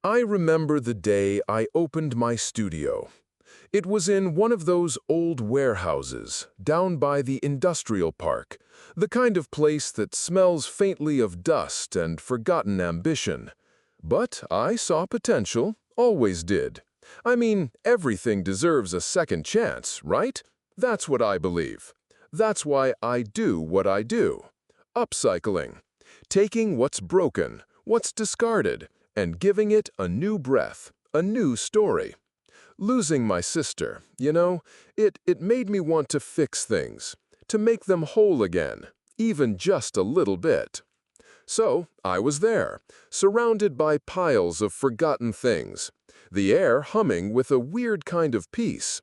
I remember the day I opened my studio. It was in one of those old warehouses, down by the industrial park, the kind of place that smells faintly of dust and forgotten ambition. But I saw potential, always did. I mean, everything deserves a second chance, right? That's what I believe. That's why I do what I do. Upcycling. Taking what's broken, what's discarded, and giving it a new breath, a new story. Losing my sister, it made me want to fix things, to make them whole again, even just a little bit. So I was there, surrounded by piles of forgotten things, the air humming with a weird kind of peace.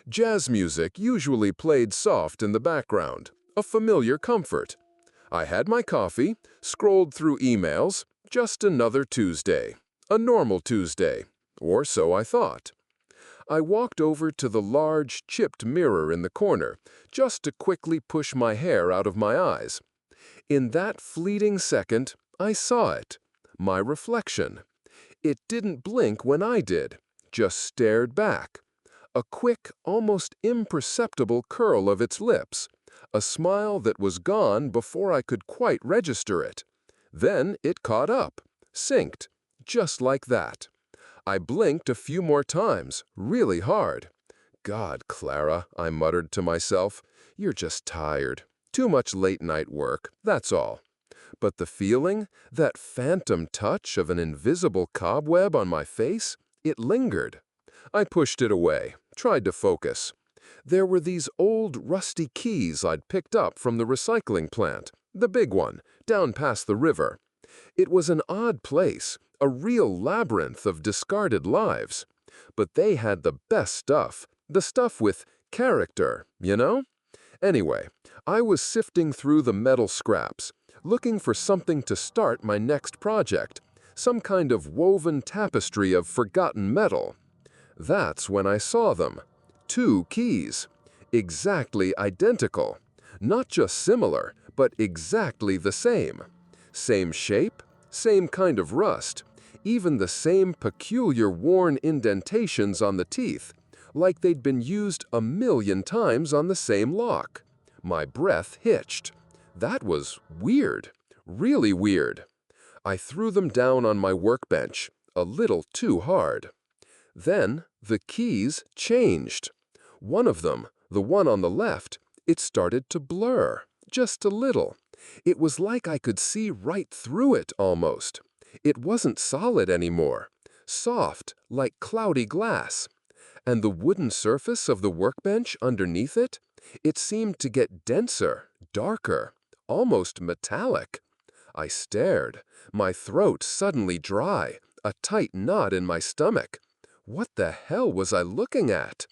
Jazz music usually played soft in the background, a familiar comfort. I had my coffee, scrolled through emails, just another Tuesday. A normal Tuesday, or so I thought. I walked over to the large, chipped mirror in the corner, just to quickly push my hair out of my eyes. In that fleeting second, I saw it. My reflection. It didn't blink when I did, just stared back. A quick, almost imperceptible curl of its lips. A smile that was gone before I could quite register it. Then it caught up, synced, just like that. I blinked a few more times, really hard. God, Clara, I muttered to myself, you're just tired. Too much late-night work, that's all. But the feeling, that phantom touch of an invisible cobweb on my face, it lingered. I pushed it away, tried to focus. There were these old rusty keys I'd picked up from the recycling plant, the big one, down past the river. It was an odd place, a real labyrinth of discarded lives. But they had the best stuff, the stuff with character, Anyway, I was sifting through the metal scraps, looking for something to start my next project, some kind of woven tapestry of forgotten metal. That's when I saw them. 2 keys. Exactly identical. Not just similar, but exactly the same. Same shape, same kind of rust, even the same peculiar worn indentations on the teeth, like they'd been used 1,000,000 times on the same lock. My breath hitched. That was weird, really weird. I threw them down on my workbench, a little too hard. Then the keys changed. One of them, the one on the left, it started to blur, just a little. It was like I could see right through it almost. It wasn't solid anymore, soft, like cloudy glass. And the wooden surface of the workbench underneath it, it seemed to get denser, darker, almost metallic. I stared, my throat suddenly dry, a tight knot in my stomach. What the hell was I looking at?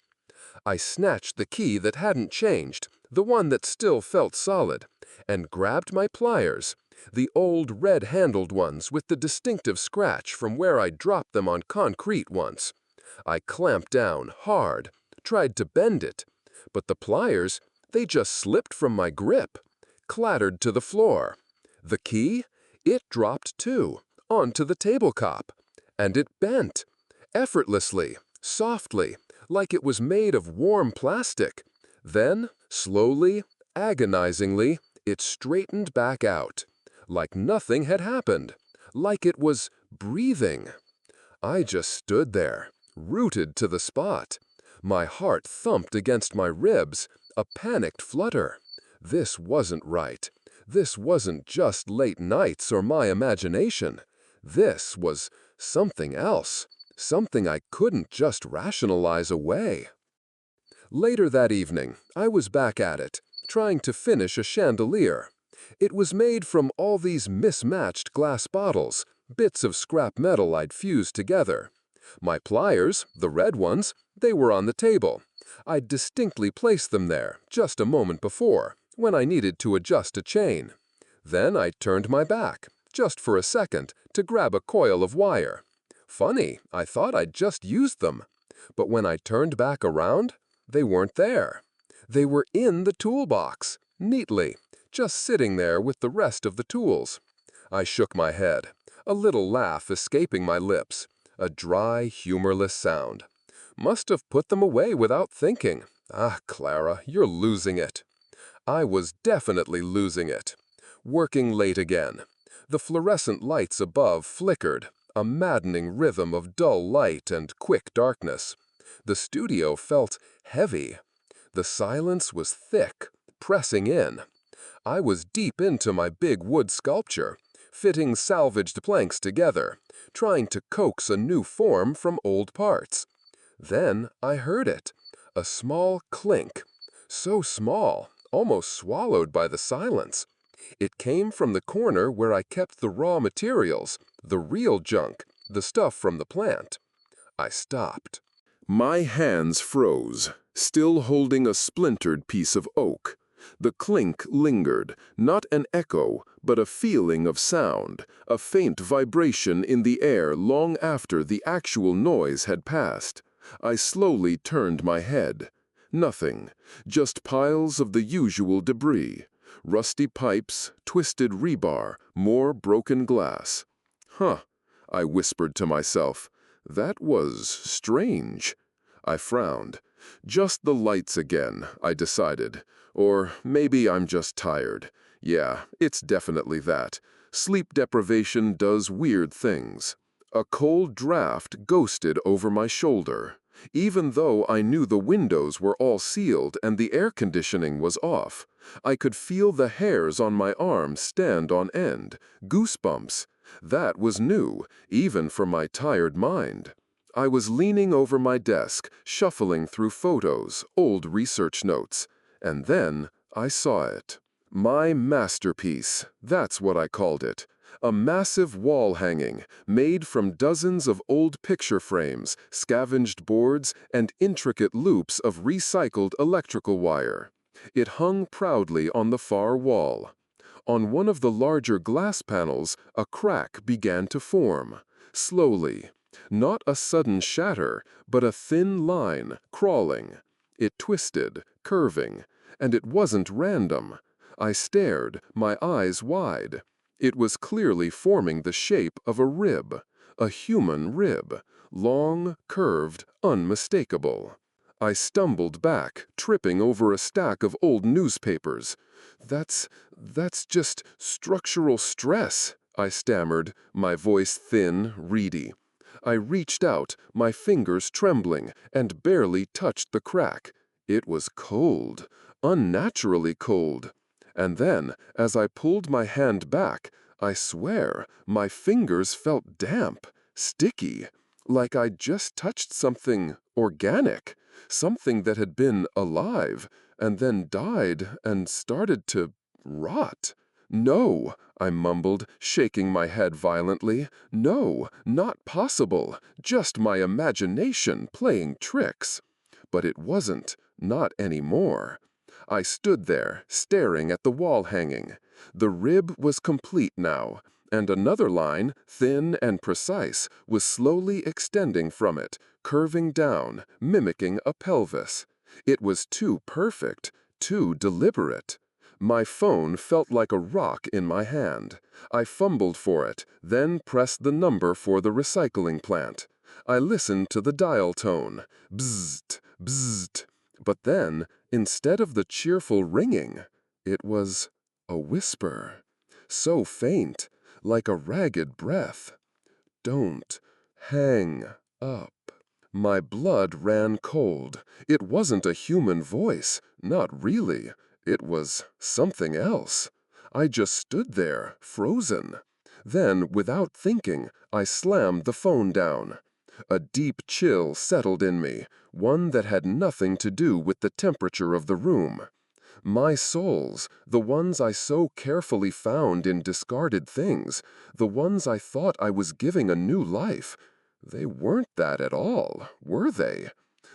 I snatched the key that hadn't changed, the one that still felt solid, and grabbed my pliers, the old red-handled ones with the distinctive scratch from where I dropped them on concrete once. I clamped down hard, tried to bend it, but the pliers, they just slipped from my grip, clattered to the floor. The key? It dropped too, onto the tabletop, and it bent, effortlessly, softly, like it was made of warm plastic. Then, slowly, agonizingly, it straightened back out, like nothing had happened, like it was breathing. I just stood there, rooted to the spot. My heart thumped against my ribs, a panicked flutter. This wasn't right. This wasn't just late nights or my imagination. This was something else, something I couldn't just rationalize away. Later that evening, I was back at it, trying to finish a chandelier. It was made from all these mismatched glass bottles, bits of scrap metal I'd fused together. My pliers, the red ones, they were on the table. I'd distinctly placed them there, just a moment before, when I needed to adjust a chain. Then I turned my back, just for a second, to grab a coil of wire. Funny, I thought I'd just used them. But when I turned back around, they weren't there. They were in the toolbox, neatly, just sitting there with the rest of the tools. I shook my head, a little laugh escaping my lips. A dry, humorless sound. Must have put them away without thinking. Ah, Clara, you're losing it. I was definitely losing it. Working late again. The fluorescent lights above flickered, a maddening rhythm of dull light and quick darkness. The studio felt heavy. The silence was thick, pressing in. I was deep into my big wood sculpture, fitting salvaged planks together, trying to coax a new form from old parts. Then I heard it, a small clink, so small, almost swallowed by the silence. It came from the corner where I kept the raw materials, the real junk, the stuff from the plant. I stopped. My hands froze, still holding a splintered piece of oak. The clink lingered, not an echo, but a feeling of sound, a faint vibration in the air long after the actual noise had passed. I slowly turned my head. Nothing, just piles of the usual debris. Rusty pipes, twisted rebar, more broken glass. Huh, I whispered to myself. That was strange. I frowned. Just the lights again, I decided. Or maybe I'm just tired. Yeah, it's definitely that. Sleep deprivation does weird things. A cold draft ghosted over my shoulder. Even though I knew the windows were all sealed and the air conditioning was off, I could feel the hairs on my arms stand on end. Goosebumps. That was new, even for my tired mind. I was leaning over my desk, shuffling through photos, old research notes, and then I saw it. My masterpiece, that's what I called it. A massive wall hanging, made from dozens of old picture frames, scavenged boards, and intricate loops of recycled electrical wire. It hung proudly on the far wall. On one of the larger glass panels, a crack began to form. Slowly. Not a sudden shatter, but a thin line, crawling. It twisted, curving, and it wasn't random. I stared, my eyes wide. It was clearly forming the shape of a rib, a human rib, long, curved, unmistakable. I stumbled back, tripping over a stack of old newspapers. That's just structural stress, I stammered, my voice thin, reedy. I reached out, my fingers trembling, and barely touched the crack. It was cold, unnaturally cold. And then, as I pulled my hand back, I swear, my fingers felt damp, sticky, like I'd just touched something organic, something that had been alive, and then died and started to rot. No, I mumbled, shaking my head violently. No, not possible, just my imagination playing tricks. But it wasn't, not anymore. I stood there, staring at the wall hanging. The rib was complete now, and another line, thin and precise, was slowly extending from it, curving down, mimicking a pelvis. It was too perfect, too deliberate. My phone felt like a rock in my hand. I fumbled for it, then pressed the number for the recycling plant. I listened to the dial tone. Bzzzt, bzzzt. But then, instead of the cheerful ringing, it was a whisper. So faint, like a ragged breath. Don't hang up. My blood ran cold. It wasn't a human voice, not really. It was something else. I just stood there, frozen. Then, without thinking, I slammed the phone down. A deep chill settled in me, one that had nothing to do with the temperature of the room. My souls, the ones I so carefully found in discarded things, the ones I thought I was giving a new life, they weren't that at all, were they?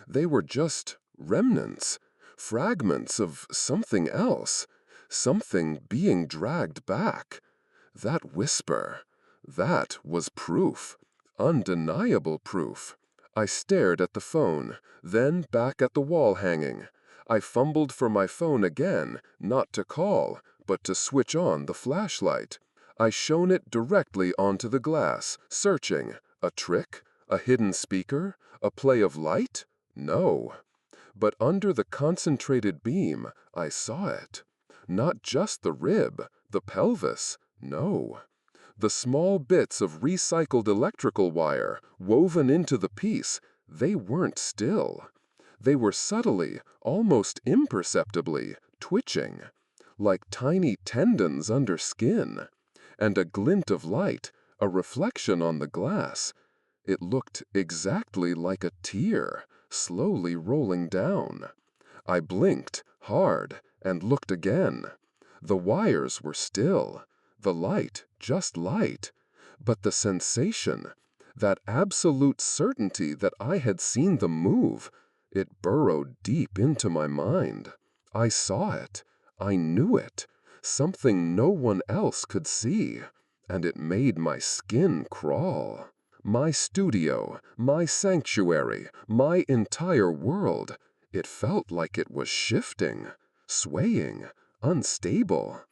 They were just remnants, fragments of something else, something being dragged back. That whisper, that was proof, undeniable proof. I stared at the phone, then back at the wall hanging. I fumbled for my phone again, not to call, but to switch on the flashlight. I shone it directly onto the glass, searching. A trick? A hidden speaker? A play of light? No. But under the concentrated beam, I saw it. Not just the rib, the pelvis, no. The small bits of recycled electrical wire woven into the piece, they weren't still. They were subtly, almost imperceptibly, twitching, like tiny tendons under skin. And a glint of light, a reflection on the glass. It looked exactly like a tear, slowly rolling down. I blinked hard and looked again. The wires were still, the light just light, but the sensation, that absolute certainty that I had seen them move, it burrowed deep into my mind. I saw it. I knew it. Something no one else could see, and it made my skin crawl. My studio, my sanctuary, my entire world, it felt like it was shifting, swaying, unstable.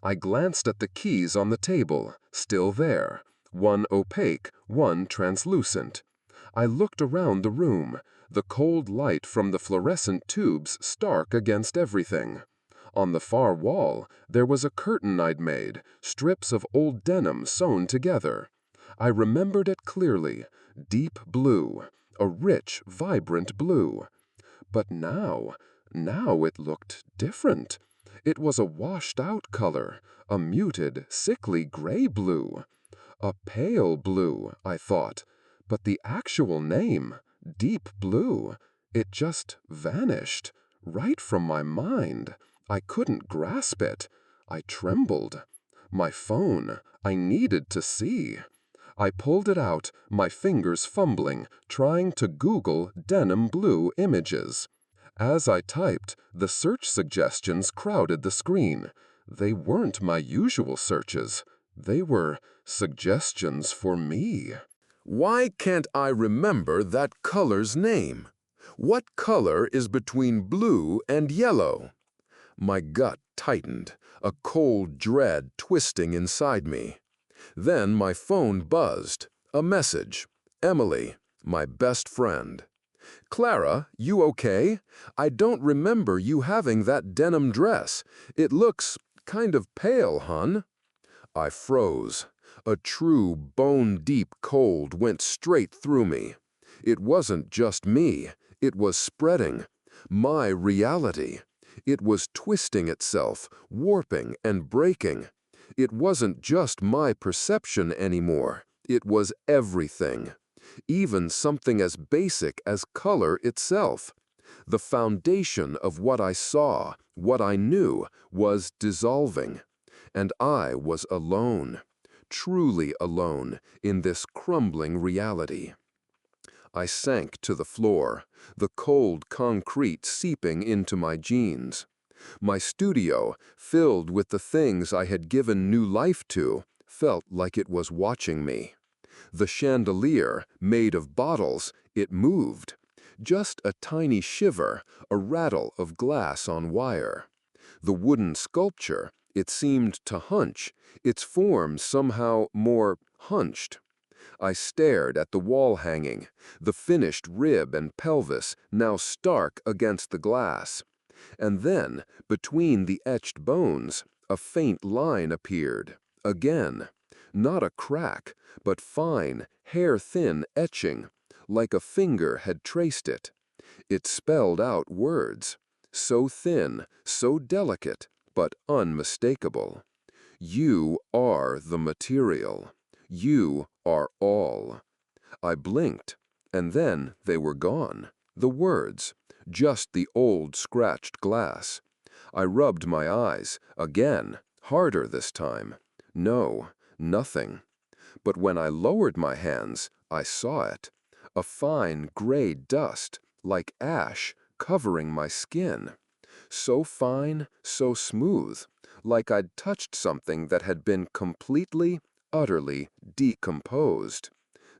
I glanced at the keys on the table, still there, one opaque, one translucent. I looked around the room, the cold light from the fluorescent tubes stark against everything. On the far wall, there was a curtain I'd made, strips of old denim sewn together. I remembered it clearly, deep blue, a rich, vibrant blue. But now it looked different. It was a washed-out color, a muted, sickly gray blue. A pale blue, I thought, but the actual name, Deep Blue, it just vanished, right from my mind. I couldn't grasp it. I trembled. My phone, I needed to see. I pulled it out, my fingers fumbling, trying to Google denim blue images. As I typed, the search suggestions crowded the screen. They weren't my usual searches. They were suggestions for me. Why can't I remember that color's name? What color is between blue and yellow? My gut tightened, a cold dread twisting inside me. Then my phone buzzed. A message. Emily, my best friend. Clara, you okay? I don't remember you having that denim dress. It looks kind of pale, hun. I froze. A true bone-deep cold went straight through me. It wasn't just me. It was spreading. My reality. It was twisting itself, warping and breaking. It wasn't just my perception anymore. It was everything. Even something as basic as color itself. The foundation of what I saw, what I knew, was dissolving. And I was alone, truly alone, in this crumbling reality. I sank to the floor, the cold concrete seeping into my jeans. My studio, filled with the things I had given new life to, felt like it was watching me. The chandelier, made of bottles, it moved. Just a tiny shiver, a rattle of glass on wire. The wooden sculpture, it seemed to hunch, its form somehow more hunched. I stared at the wall hanging, the finished rib and pelvis now stark against the glass. And then, between the etched bones, a faint line appeared. Again. Not a crack, but fine, hair-thin etching, like a finger had traced it. It spelled out words, so thin, so delicate, but unmistakable. You are the material. You are all. I blinked, and then they were gone. The words, just the old scratched glass. I rubbed my eyes, again, harder this time. No, nothing. But when I lowered my hands, I saw it. A fine gray dust, like ash, covering my skin. So fine, so smooth, like I'd touched something that had been completely, utterly decomposed.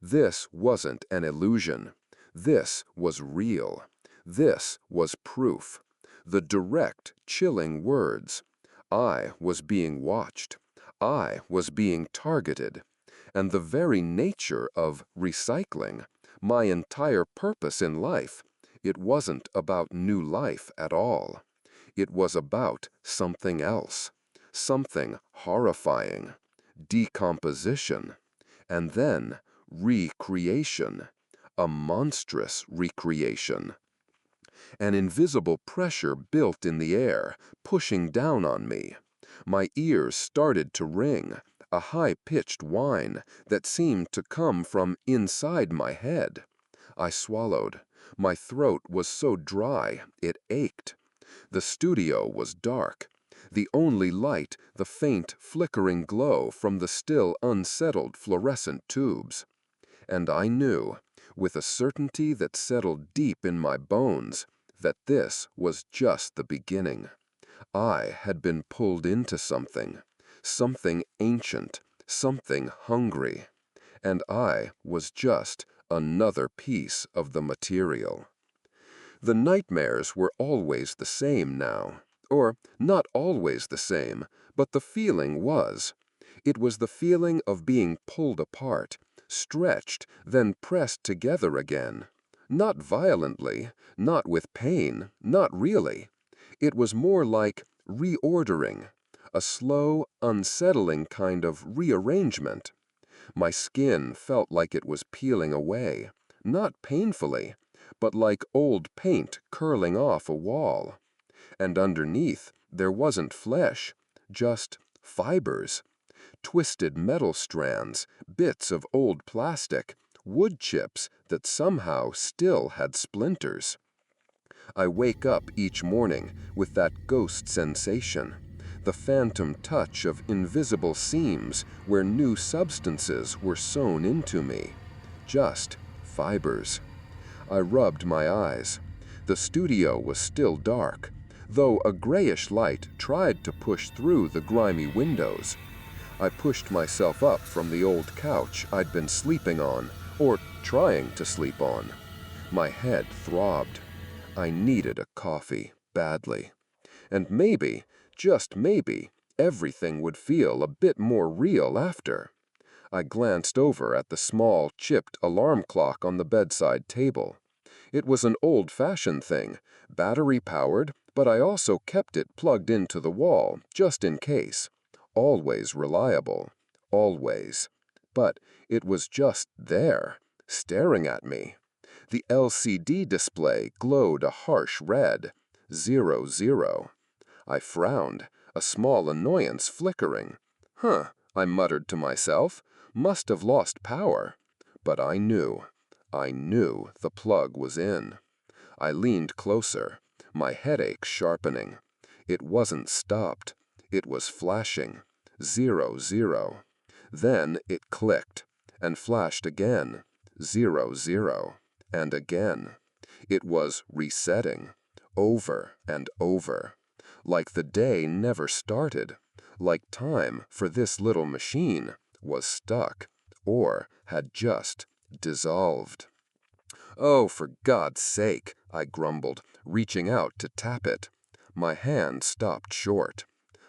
This wasn't an illusion. This was real. This was proof. The direct, chilling words. I was being watched. I was being targeted. And the very nature of recycling, My entire purpose in life, it wasn't about new life at all. It was about something else, something horrifying, decomposition, and then recreation, a monstrous recreation. An invisible pressure built in the air, pushing down on me. My ears started to ring, a high-pitched whine that seemed to come from inside my head. I swallowed. My throat was so dry, it ached. The studio was dark. The only light, the faint, flickering glow from the still unsettled fluorescent tubes. And I knew, with a certainty that settled deep in my bones, that this was just the beginning. I had been pulled into something ancient, something hungry, and I was just another piece of the material. The nightmares were always the same now, or not always the same, but the feeling was. It was the feeling of being pulled apart, stretched, then pressed together again. Not violently, not with pain, not really. It was more like reordering, a slow, unsettling kind of rearrangement. My skin felt like it was peeling away, not painfully, but like old paint curling off a wall. And underneath, there wasn't flesh, just fibers. Twisted metal strands, bits of old plastic, wood chips that somehow still had splinters. I wake up each morning with that ghost sensation, the phantom touch of invisible seams where new substances were sewn into me. Just fibers. I rubbed my eyes. The studio was still dark, though a grayish light tried to push through the grimy windows. I pushed myself up from the old couch I'd been sleeping on, or trying to sleep on. My head throbbed. I needed a coffee, badly. And maybe, just maybe, everything would feel a bit more real after. I glanced over at the small, chipped alarm clock on the bedside table. It was an old-fashioned thing, battery-powered, but I also kept it plugged into the wall, just in case. Always reliable. Always. But it was just there, staring at me. The LCD display glowed a harsh red. 00. I frowned, a small annoyance flickering. I muttered to myself. Must have lost power. But I knew the plug was in. I leaned closer, my headache sharpening. It wasn't stopped. It was flashing. 00. Then it clicked, and flashed again. 00. And again. It was resetting, over and over. Like the day never started. Like time for this little machine was stuck, or had just dissolved. Oh, for God's sake, I grumbled, reaching out to tap it. My hand stopped short.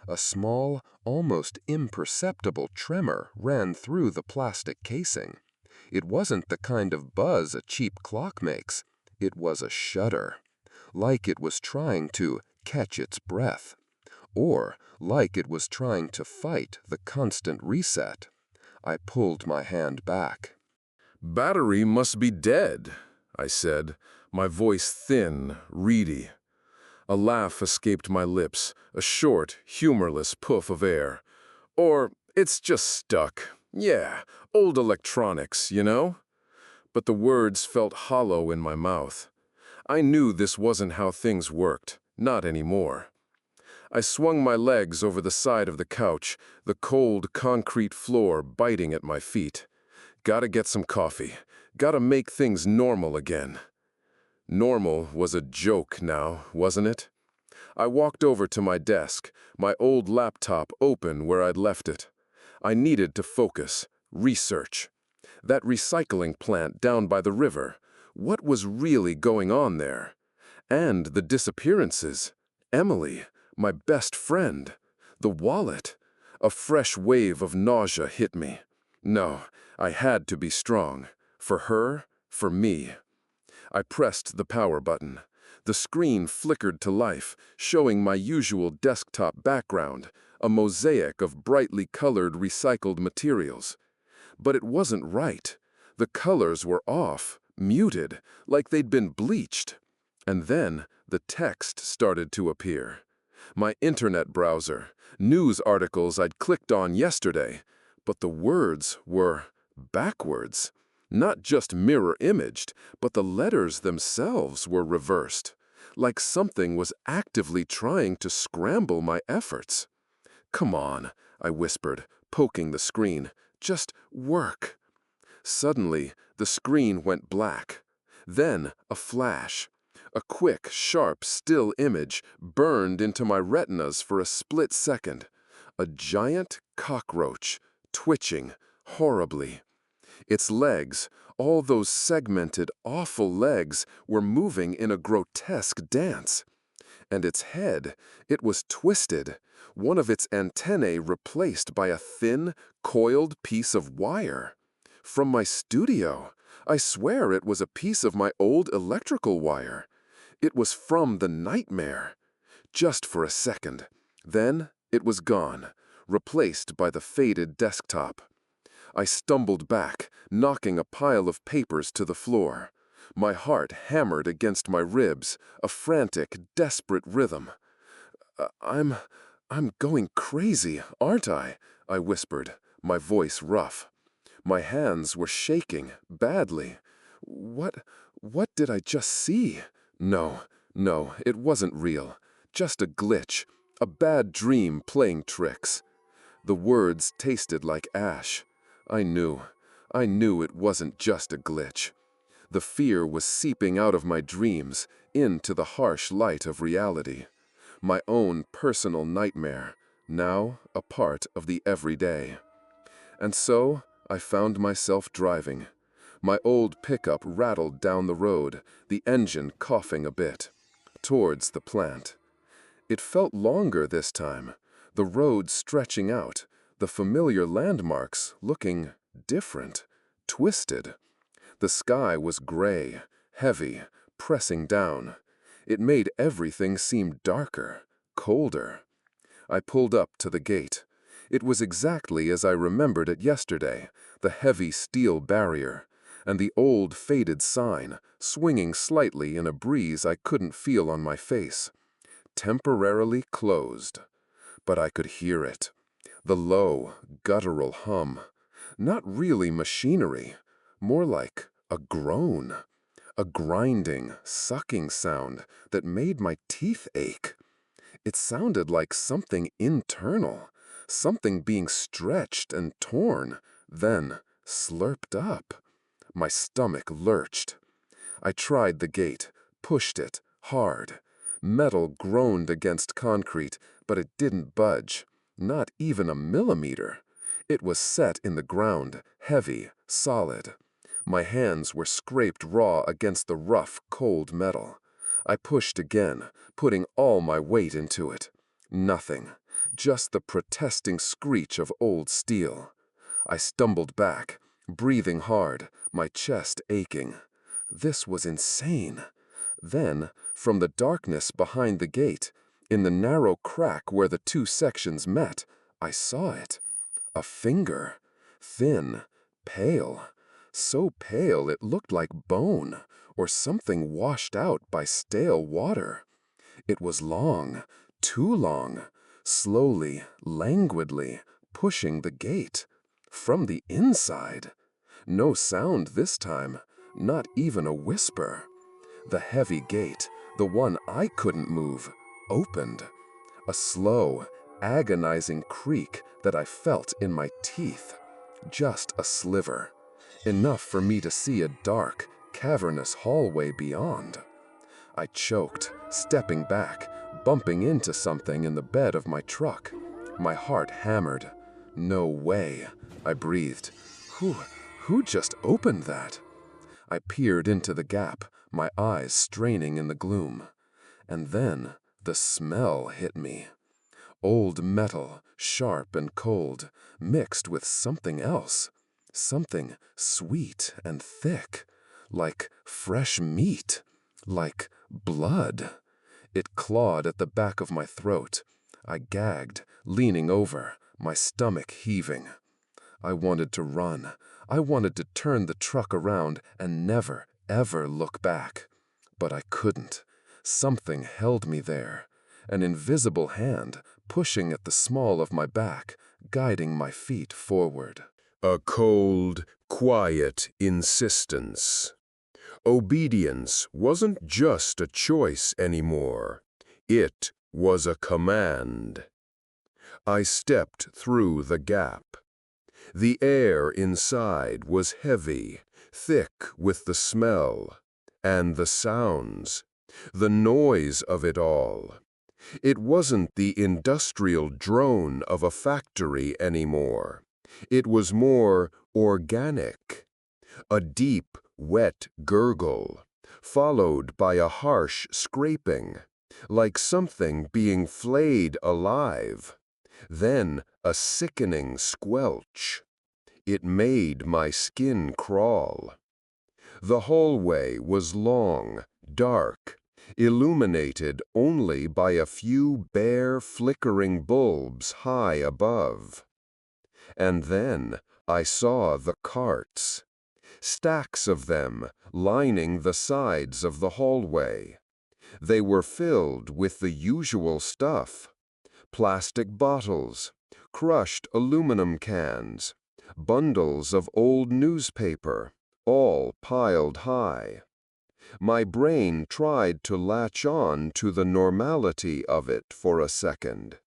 A small, almost imperceptible tremor ran through the plastic casing. It wasn't the kind of buzz a cheap clock makes. It was a shudder, like it was trying to catch its breath, or like it was trying to fight the constant reset. I pulled my hand back. "Battery must be dead," I said, my voice thin, reedy. A laugh escaped my lips, a short, humorless puff of air. Or, it's just stuck. Yeah, old electronics, you know? But the words felt hollow in my mouth. I knew this wasn't how things worked, not anymore. I swung my legs over the side of the couch, the cold, concrete floor biting at my feet. Gotta get some coffee. Gotta make things normal again. Normal was a joke now, wasn't it? I walked over to my desk, my old laptop open where I'd left it. I needed to focus, research. That recycling plant down by the river, what was really going on there? And the disappearances. Emily, my best friend. The wallet. A fresh wave of nausea hit me. No, I had to be strong. For her, For me. I pressed the power button. The screen flickered to life, showing my usual desktop background, a mosaic of brightly colored recycled materials. But it wasn't right. The colors were off, muted, like they'd been bleached. And then the text started to appear. My internet browser, news articles I'd clicked on yesterday, but the words were backwards. Not just mirror-imaged, but the letters themselves were reversed, like something was actively trying to scramble my efforts. "Come on," I whispered, poking the screen. "Just work." Suddenly, the screen went black. Then, a flash. A quick, sharp, still image burned into my retinas for a split second. A giant cockroach, twitching horribly. Its legs, all those segmented, awful legs, were moving in a grotesque dance. And its head, it was twisted, one of its antennae replaced by a thin, coiled piece of wire. From my studio. I swear it was a piece of my old electrical wire. It was from the nightmare. Just for a second. Then it was gone, replaced by the faded desktop. I stumbled back, knocking a pile of papers to the floor. My heart hammered against my ribs, a frantic, desperate rhythm. I'm going crazy, aren't I?" I whispered, my voice rough. My hands were shaking, badly. What did I just see? No, it wasn't real. Just a glitch, a bad dream playing tricks. The words tasted like ash. I knew it wasn't just a glitch. The fear was seeping out of my dreams, into the harsh light of reality. My own personal nightmare, now a part of the everyday. And so, I found myself driving. My old pickup rattled down the road, the engine coughing a bit, towards the plant. It felt longer this time, the road stretching out, the familiar landmarks looking different, twisted. The sky was gray, heavy, pressing down. It made everything seem darker, colder. I pulled up to the gate. It was exactly as I remembered it yesterday, the heavy steel barrier, and the old faded sign, swinging slightly in a breeze I couldn't feel on my face. Temporarily closed. But I could hear it. The low, guttural hum. Not really machinery, more like a groan. A grinding, sucking sound that made my teeth ache. It sounded like something internal, something being stretched and torn, then slurped up. My stomach lurched. I tried the gate, pushed it, hard. Metal groaned against concrete, but it didn't budge, not even a millimeter. It was set in the ground, heavy, solid. My hands were scraped raw against the rough, cold metal. I pushed again, putting all my weight into it. Nothing, just the protesting screech of old steel. I stumbled back, breathing hard, my chest aching. This was insane. Then, from the darkness behind the gate, in the narrow crack where the two sections met, I saw it. A finger. Thin, pale. So pale it looked like bone, or something washed out by stale water. It was long, too long, slowly, languidly, pushing the gate. From the inside. No sound this time, not even a whisper. The heavy gate, the one I couldn't move, opened. A slow, agonizing creak that I felt in my teeth. Just a sliver. Enough for me to see a dark, cavernous hallway beyond. I choked, stepping back, bumping into something in the bed of my truck. My heart hammered. No way, I breathed. Who just opened that? I peered into the gap, my eyes straining in the gloom. And then the smell hit me. Old metal, sharp and cold, mixed with something else. Something sweet and thick, like fresh meat, like blood. It clawed at the back of my throat. I gagged, leaning over, my stomach heaving. I wanted to run. I wanted to turn the truck around and never, ever look back. But I couldn't. Something held me there. An invisible hand pushing at the small of my back, guiding my feet forward. A cold, quiet insistence. Obedience wasn't just a choice anymore. It was a command. I stepped through the gap. The air inside was heavy, thick with the smell, and the sounds, the noise of it all. It wasn't the industrial drone of a factory anymore. It was more organic. A deep, wet gurgle, followed by a harsh scraping, like something being flayed alive. Then a sickening squelch. It made my skin crawl. The hallway was long, dark, illuminated only by a few bare, flickering bulbs high above. And then I saw the carts. Stacks of them lining the sides of the hallway. They were filled with the usual stuff. Plastic bottles, crushed aluminum cans, bundles of old newspaper, all piled high. My brain tried to latch on to the normality of it for a second.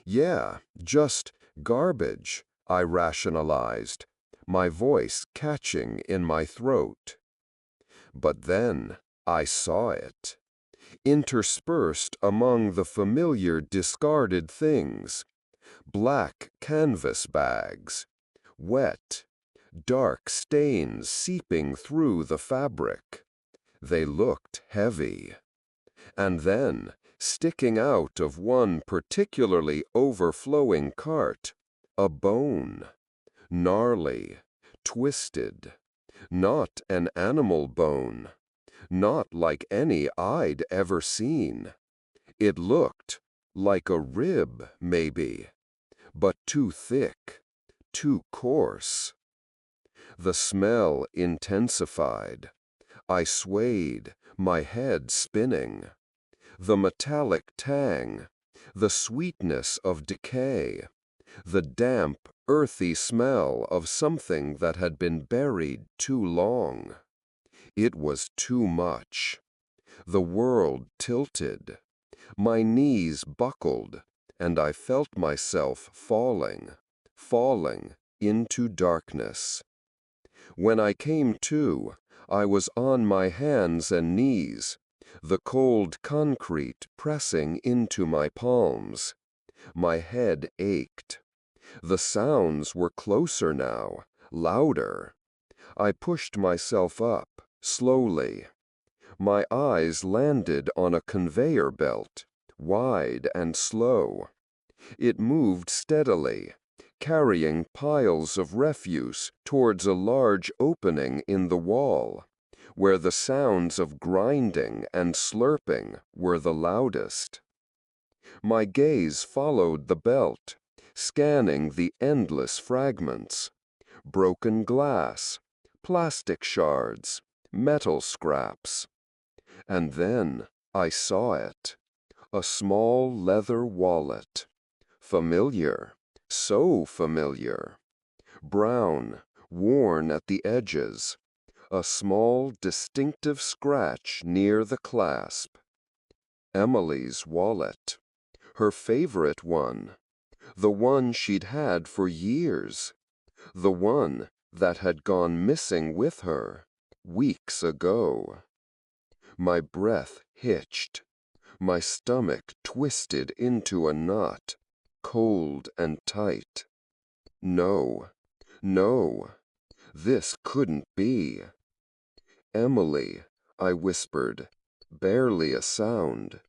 Yeah, just garbage, I rationalized, my voice catching in my throat. But then I saw it. Interspersed among the familiar discarded things, black canvas bags, wet, dark stains seeping through the fabric. They looked heavy. And then, sticking out of one particularly overflowing cart, a bone. Gnarly, twisted. Not an animal bone. Not like any I'd ever seen. It looked like a rib, maybe, but too thick, too coarse. The smell intensified. I swayed, my head spinning. The metallic tang, the sweetness of decay, the damp, earthy smell of something that had been buried too long. It was too much. The world tilted. My knees buckled, and I felt myself falling into darkness. When I came to, I was on my hands and knees, the cold concrete pressing into my palms. My head ached. The sounds were closer now, louder. I pushed myself up, slowly. My eyes landed on a conveyor belt, wide and slow. It moved steadily, carrying piles of refuse towards a large opening in the wall, where the sounds of grinding and slurping were the loudest. My gaze followed the belt, scanning the endless fragments. Broken glass, plastic shards, metal scraps. And then I saw it. A small leather wallet. Familiar, so familiar. Brown, worn at the edges. A small, distinctive scratch near the clasp. Emily's wallet. Her favorite one. The one she'd had for years. The one that had gone missing with her weeks ago. My breath hitched. My stomach twisted into a knot, cold and tight. No, no, this couldn't be. Emily, I whispered, barely a sound.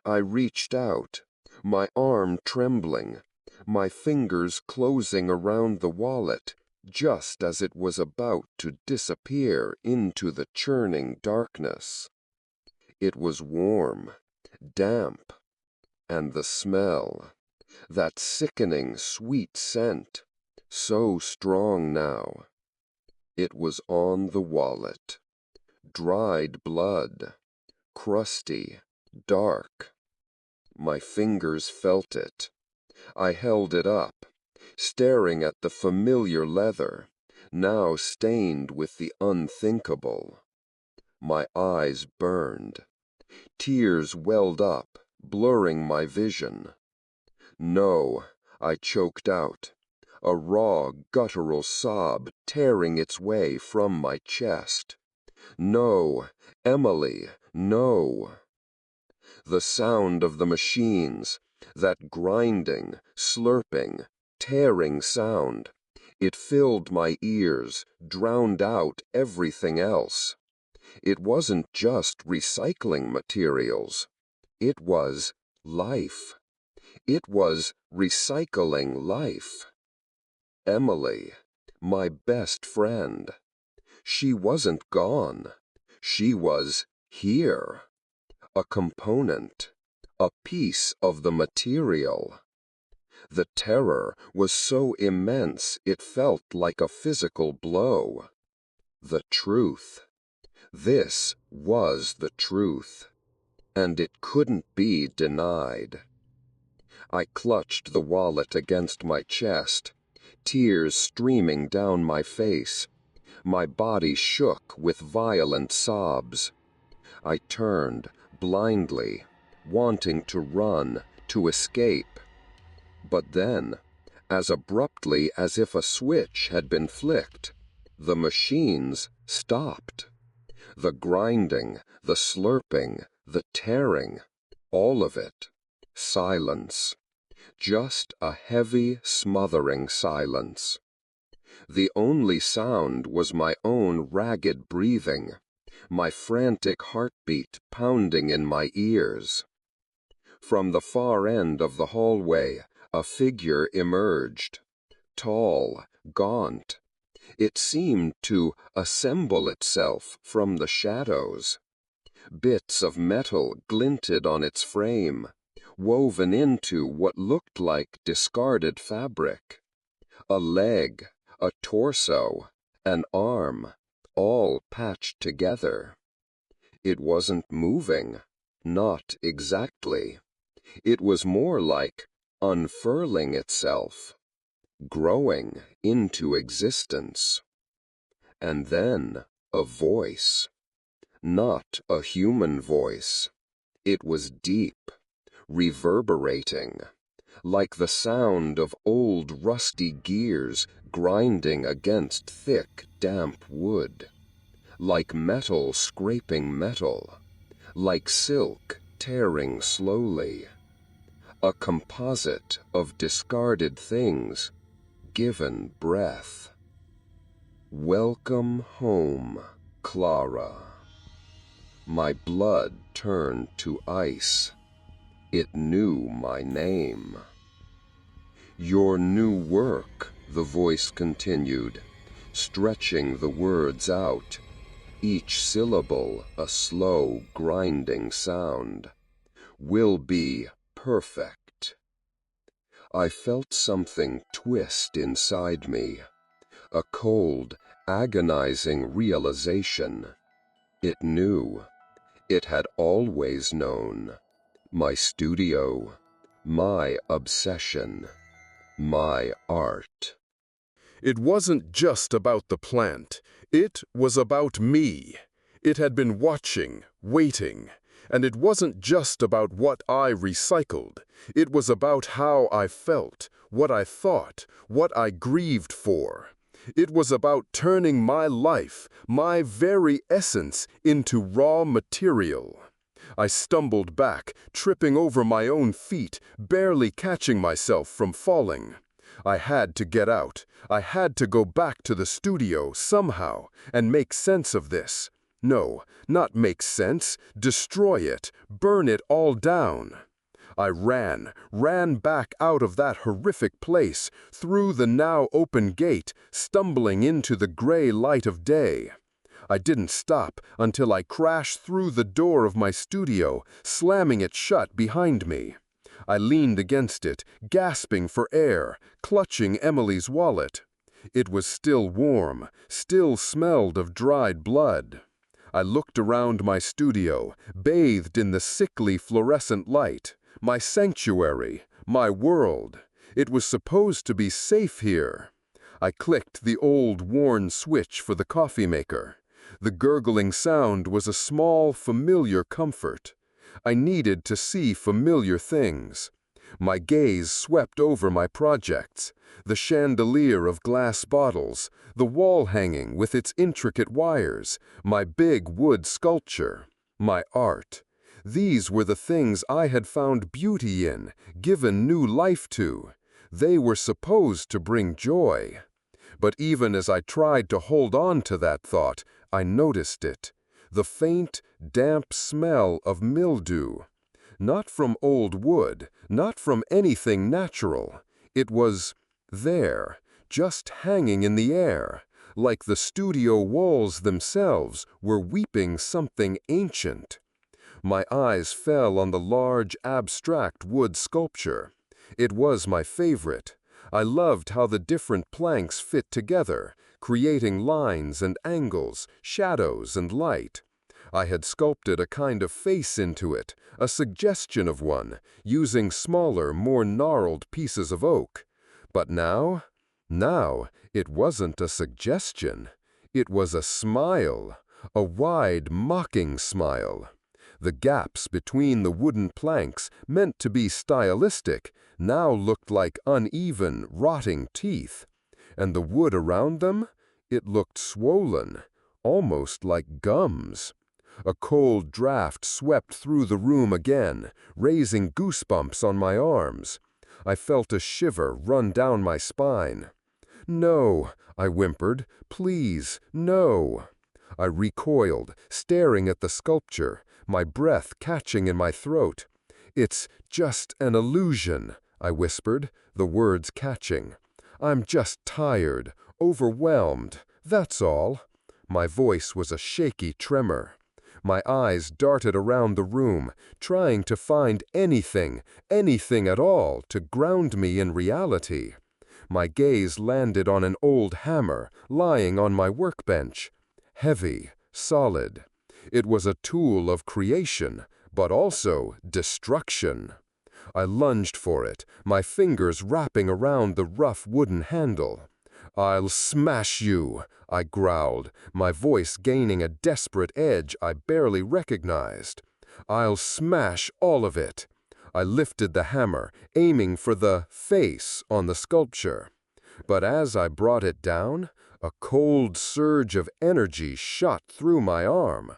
I reached out, my arm trembling, my fingers closing around the wallet, just as it was about to disappear into the churning darkness. It was warm, damp, and the smell, that sickening sweet scent, so strong now. It was on the wallet. Dried blood, crusty, dark. My fingers felt it. I held it up, staring at the familiar leather, now stained with the unthinkable. My eyes burned. Tears welled up, blurring my vision. No, I choked out, a raw, guttural sob tearing its way from my chest. No, Emily, no. The sound of the machines, that grinding, slurping, tearing sound, it filled my ears, drowned out everything else. It wasn't just recycling materials. It was life. It was recycling life. Emily, my best friend. She wasn't gone. She was here. A component, a piece of the material. The terror was so immense it felt like a physical blow. The truth. This was the truth, and it couldn't be denied. I clutched the wallet against my chest, tears streaming down my face. My body shook with violent sobs. I turned, blindly, wanting to run, to escape. But then, as abruptly as if a switch had been flicked, the machines stopped. The grinding, the slurping, the tearing, all of it. Silence. Just a heavy, smothering silence. The only sound was my own ragged breathing, my frantic heartbeat pounding in my ears. From the far end of the hallway, a figure emerged. Tall, gaunt. It seemed to assemble itself from the shadows. Bits of metal glinted on its frame, woven into what looked like discarded fabric. A leg, a torso, an arm, all patched together. It wasn't moving, not exactly. It was more like unfurling itself, growing into existence. And then a voice. Not a human voice. It was deep, reverberating, like the sound of old rusty gears grinding against thick, damp wood, like metal scraping metal, like silk tearing slowly, a composite of discarded things given breath. Welcome home, Clara. My blood turned to ice. It knew my name. Your new work, the voice continued, stretching the words out, each syllable a slow, grinding sound, will be perfect. I felt something twist inside me, a cold, agonizing realization. It knew. It had always known. My studio, my obsession, my art. It wasn't just about the plant. It was about me. It had been watching, waiting. And it wasn't just about what I recycled. It was about how I felt, what I thought, what I grieved for. It was about turning my life, my very essence, into raw material. I stumbled back, tripping over my own feet, barely catching myself from falling. I had to get out. I had to go back to the studio somehow and make sense of this. No, not make sense, destroy it, burn it all down. I ran back out of that horrific place, through the now open gate, stumbling into the gray light of day. I didn't stop until I crashed through the door of my studio, slamming it shut behind me. I leaned against it, gasping for air, clutching Emily's wallet. It was still warm, still smelled of dried blood. I looked around my studio, bathed in the sickly fluorescent light. My sanctuary, my world. It was supposed to be safe here. I clicked the old, worn switch for the coffee maker. The gurgling sound was a small, familiar comfort. I needed to see familiar things. My gaze swept over my projects, the chandelier of glass bottles, the wall hanging with its intricate wires, my big wood sculpture, my art. These were the things I had found beauty in, given new life to. They were supposed to bring joy. But even as I tried to hold on to that thought, I noticed it. The faint, damp smell of mildew. Not from old wood, not from anything natural. It was there, just hanging in the air, like the studio walls themselves were weeping something ancient. My eyes fell on the large, abstract wood sculpture. It was my favorite. I loved how the different planks fit together, creating lines and angles, shadows and light. I had sculpted a kind of face into it, a suggestion of one, using smaller, more gnarled pieces of oak. But now it wasn't a suggestion. It was a smile, a wide, mocking smile. The gaps between the wooden planks, meant to be stylistic, now looked like uneven, rotting teeth. And the wood around them? It looked swollen, almost like gums. A cold draft swept through the room again, raising goosebumps on my arms. I felt a shiver run down my spine. "No," I whimpered. "Please, no." I recoiled, staring at the sculpture, my breath catching in my throat. "It's just an illusion," I whispered, the words catching. "I'm just tired, overwhelmed, that's all." My voice was a shaky tremor. My eyes darted around the room, trying to find anything at all, to ground me in reality. My gaze landed on an old hammer lying on my workbench. Heavy, solid. It was a tool of creation, but also destruction. I lunged for it, my fingers wrapping around the rough wooden handle. "I'll smash you," I growled, my voice gaining a desperate edge I barely recognized. "I'll smash all of it." I lifted the hammer, aiming for the face on the sculpture. But as I brought it down, a cold surge of energy shot through my arm.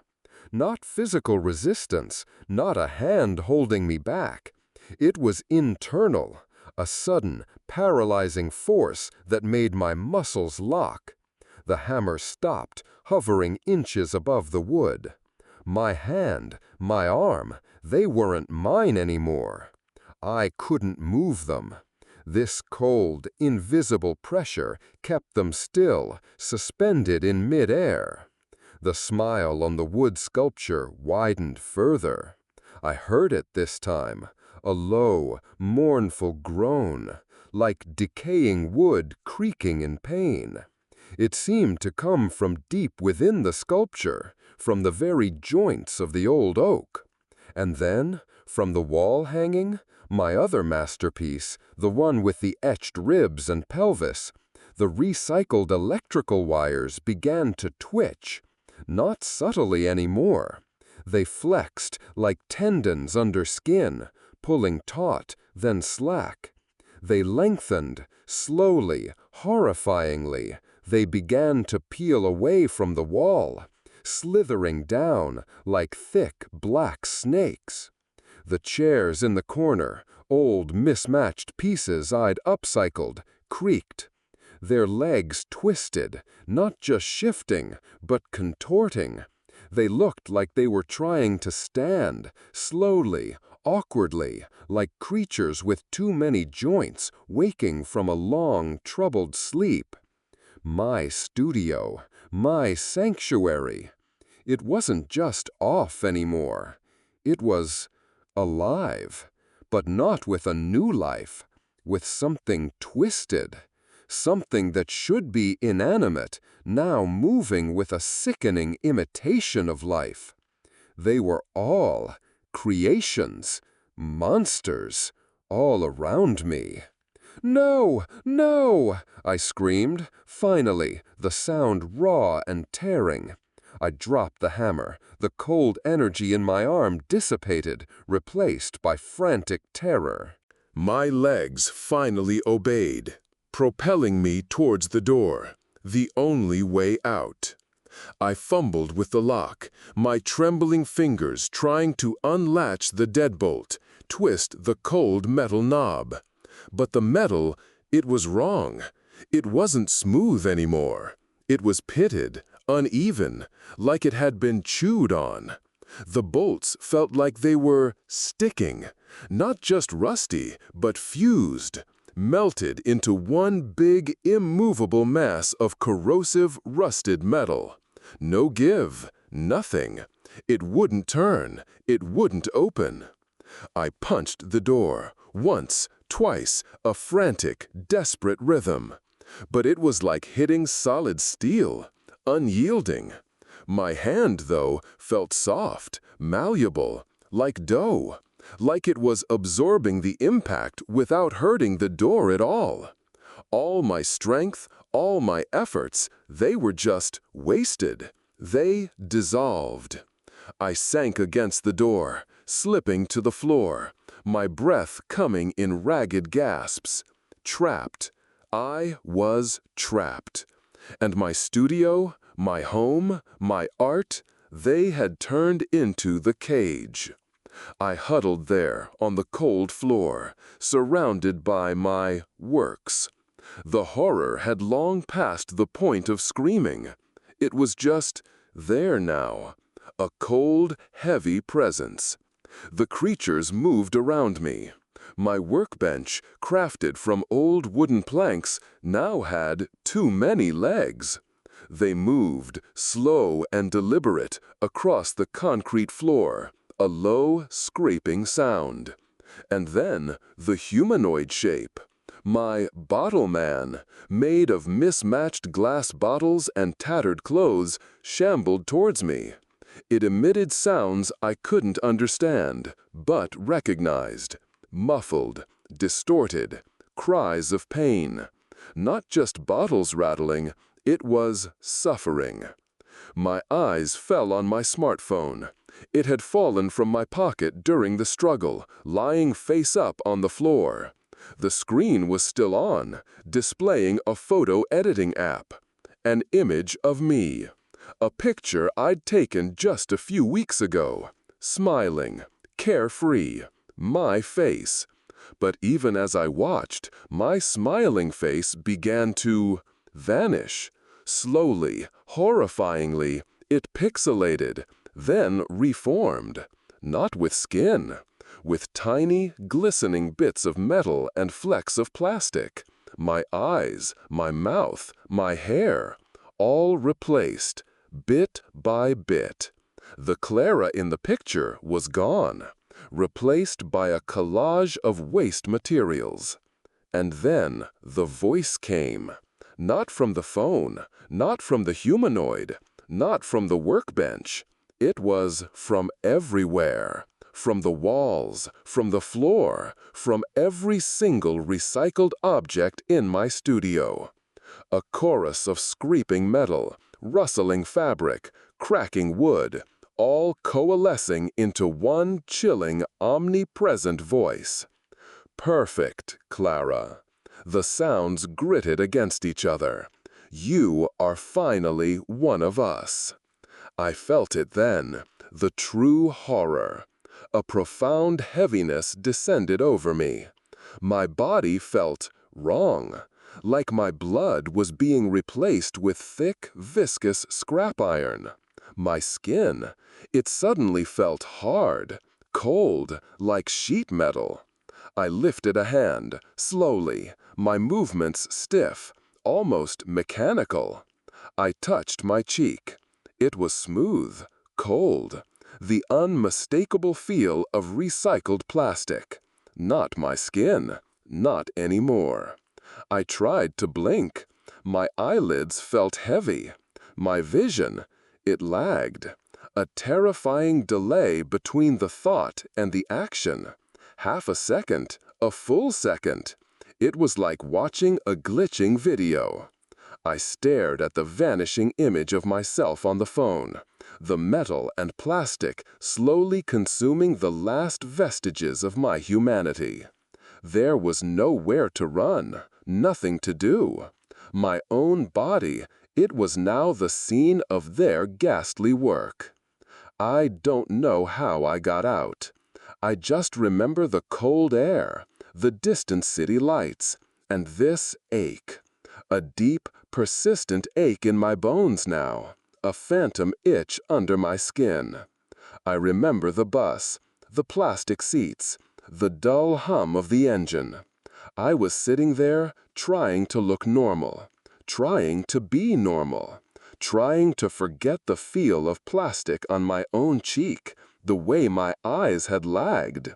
Not physical resistance, not a hand holding me back. It was internal, a sudden, paralyzing force that made my muscles lock. The hammer stopped, hovering inches above the wood. My hand, my arm, they weren't mine anymore. I couldn't move them. This cold, invisible pressure kept them still, suspended in mid-air. The smile on the wood sculpture widened further. I heard it this time, a low, mournful groan, like decaying wood creaking in pain. It seemed to come from deep within the sculpture, from the very joints of the old oak. And then, from the wall hanging, my other masterpiece, the one with the etched ribs and pelvis, the recycled electrical wires began to twitch, not subtly anymore. They flexed like tendons under skin, pulling taut, then slack. They lengthened, slowly, horrifyingly. They began to peel away from the wall, slithering down like thick, black snakes. The chairs in the corner, old mismatched pieces I'd upcycled, creaked. Their legs twisted, not just shifting, but contorting. They looked like they were trying to stand, slowly, awkwardly, like creatures with too many joints waking from a long, troubled sleep. My studio, my sanctuary. It wasn't just off anymore. It was alive, but not with a new life, with something twisted. Something that should be inanimate, now moving with a sickening imitation of life. They were all creations, monsters, all around me. "No! No!" I screamed, finally, the sound raw and tearing. I dropped the hammer. The cold energy in my arm dissipated, replaced by frantic terror. My legs finally obeyed, propelling me towards the door, the only way out. I fumbled with the lock, my trembling fingers trying to unlatch the deadbolt, twist the cold metal knob. But the metal, it was wrong. It wasn't smooth anymore. It was pitted, uneven, like it had been chewed on. The bolts felt like they were sticking, not just rusty, but fused, melted into one big, immovable mass of corrosive, rusted metal. No give, nothing. It wouldn't turn, it wouldn't open. I punched the door, once, twice, a frantic, desperate rhythm. But it was like hitting solid steel, unyielding. My hand, though, felt soft, malleable, like dough, like it was absorbing the impact without hurting the door at all. All my strength, all my efforts, they were just wasted. They dissolved. I sank against the door, slipping to the floor, my breath coming in ragged gasps. Trapped. I was trapped. And my studio, my home, my art, they had turned into the cage. I huddled there on the cold floor, surrounded by my works. The horror had long passed the point of screaming. It was just there now, a cold, heavy presence. The creatures moved around me. My workbench, crafted from old wooden planks, now had too many legs. They moved, slow and deliberate, across the concrete floor, a low, scraping sound. And then the humanoid shape. My bottle man, made of mismatched glass bottles and tattered clothes, shambled towards me. It emitted sounds I couldn't understand, but recognized. Muffled, distorted, cries of pain. Not just bottles rattling, it was suffering. My eyes fell on my smartphone. It had fallen from my pocket during the struggle, lying face up on the floor. The screen was still on, displaying a photo editing app. An image of me. A picture I'd taken just a few weeks ago. Smiling, carefree, my face. But even as I watched, my smiling face began to vanish. Slowly, horrifyingly, it pixelated, then reformed. Not with skin. With tiny, glistening bits of metal and flecks of plastic. My eyes, my mouth, my hair, all replaced, bit by bit. The Clara in the picture was gone, replaced by a collage of waste materials. And then the voice came. Not from the phone, not from the humanoid, not from the workbench. It was from everywhere. From the walls, from the floor, from every single recycled object in my studio. A chorus of scraping metal, rustling fabric, cracking wood, all coalescing into one chilling, omnipresent voice. Perfect, Clara. The sounds gritted against each other. You are finally one of us. I felt it then, the true horror. A profound heaviness descended over me. My body felt wrong, like my blood was being replaced with thick, viscous scrap iron. My skin, it suddenly felt hard, cold, like sheet metal. I lifted a hand, slowly, my movements stiff, almost mechanical. I touched my cheek. It was smooth, cold, the unmistakable feel of recycled plastic. Not my skin, not anymore. I tried to blink. My eyelids felt heavy. My vision, it lagged. A terrifying delay between the thought and the action. Half a second, a full second. It was like watching a glitching video. I stared at the vanishing image of myself on the phone, the metal and plastic slowly consuming the last vestiges of my humanity. There was nowhere to run, nothing to do. My own body, it was now the scene of their ghastly work. I don't know how I got out. I just remember the cold air, the distant city lights, and this ache. A deep, persistent ache in my bones now, a phantom itch under my skin. I remember the bus, the plastic seats, the dull hum of the engine. I was sitting there, trying to look normal, trying to be normal, trying to forget the feel of plastic on my own cheek, the way my eyes had lagged.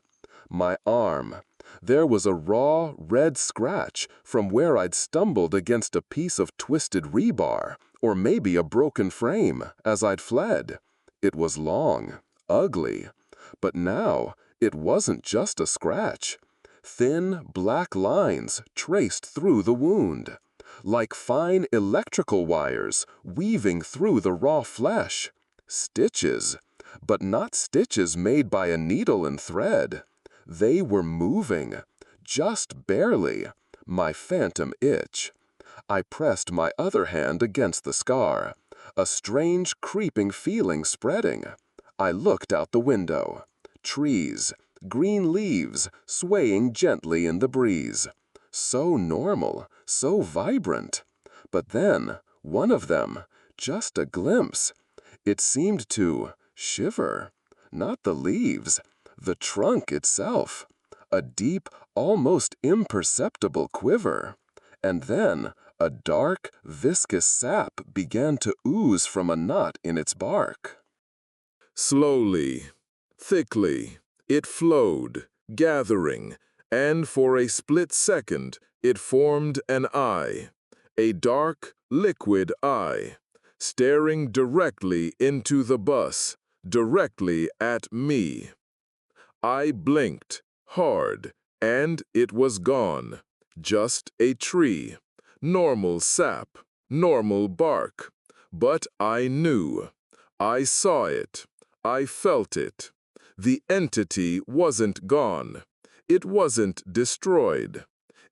My arm. There was a raw, red scratch from where I'd stumbled against a piece of twisted rebar, or maybe a broken frame, as I'd fled. It was long, ugly. But now, it wasn't just a scratch. Thin, black lines traced through the wound, like fine electrical wires weaving through the raw flesh. Stitches, but not stitches made by a needle and thread. They were moving, just barely, my phantom itch. I pressed my other hand against the scar, a strange creeping feeling spreading. I looked out the window. Trees, green leaves swaying gently in the breeze. So normal, so vibrant. But then, one of them, just a glimpse, it seemed to shiver. Not the leaves, the trunk itself. A deep, almost imperceptible quiver. And then, a dark, viscous sap began to ooze from a knot in its bark. Slowly, thickly, it flowed, gathering, and for a split second it formed an eye, a dark, liquid eye, staring directly into the bus, directly at me. I blinked, hard, and it was gone. Just a tree. Normal sap, normal bark. But I knew. I saw it. I felt it. The entity wasn't gone. It wasn't destroyed.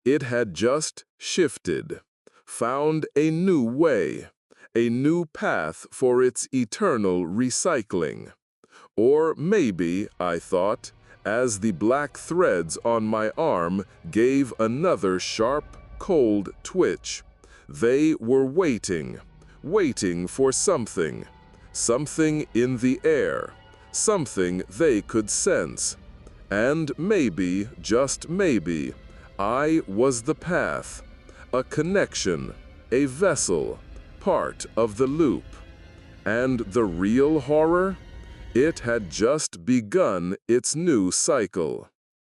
It had just shifted, found a new way, a new path for its eternal recycling. Or maybe, I thought, as the black threads on my arm gave another sharp, cold twitch, they were waiting, waiting for something, something in the air, something they could sense. And maybe, just maybe, I was the path, a connection, a vessel, part of the loop. And the real horror? It had just begun its new cycle.